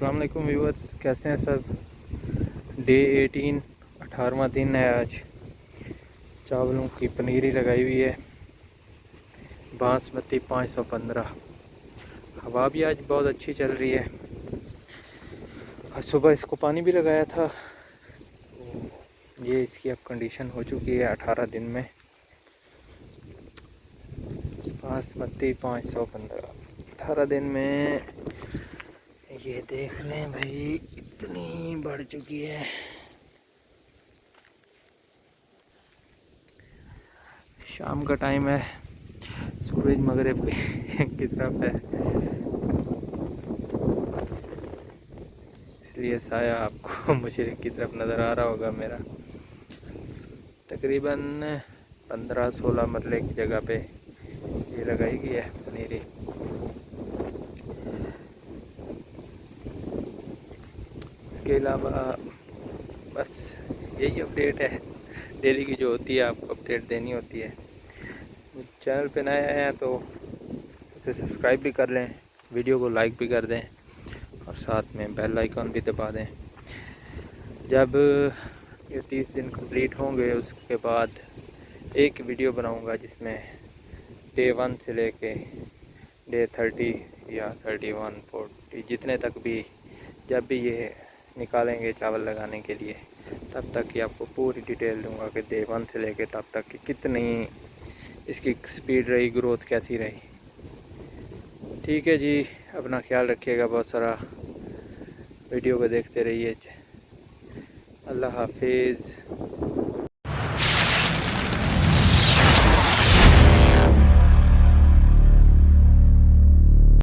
अस्सलाम वालेकुम व्यूअर्स, कैसे हैं सब। डे 18 18वां दिन है आज। चावलों की पनीरी लगाई हुई है, बासमती 515। हवा भी आज बहुत अच्छी चल रही है। आज सुबह इसको पानी भी लगाया था। तो ये इसकी अब कंडीशन हो चुकी है 18 दिन में। बासमती 515 18 दिन में ये देख लें भाई, इतनी बढ़ चुकी है। शाम का टाइम है, सूरज मगरिब की तरफ है, इसलिए साया आपको मुझे की तरफ नज़र आ रहा होगा मेरा। तकरीबन 15-16 मरले की जगह पे ये लगाई गई है पनीरी। इसके अलावा बस यही अपडेट है डेली की, जो होती है आपको अपडेट देनी होती है। चैनल पे नए आए हैं तो इसे सब्सक्राइब भी कर लें, वीडियो को लाइक भी कर दें और साथ में बेल आइकन भी दबा दें। जब ये 30 दिन कंप्लीट होंगे उसके बाद एक वीडियो बनाऊंगा जिसमें डे 1 से लेके डे 30 या 31 40 जितने तक भी, जब भी ये निकालेंगे चावल लगाने के लिए, तब तक की आपको पूरी डिटेल दूंगा कि डे 1 से लेके तब तक की कितनी इसकी स्पीड रही, ग्रोथ कैसी रही। ठीक है जी, अपना ख्याल रखिएगा, बहुत सारा वीडियो को देखते रहिए। अल्लाह हाफिज़।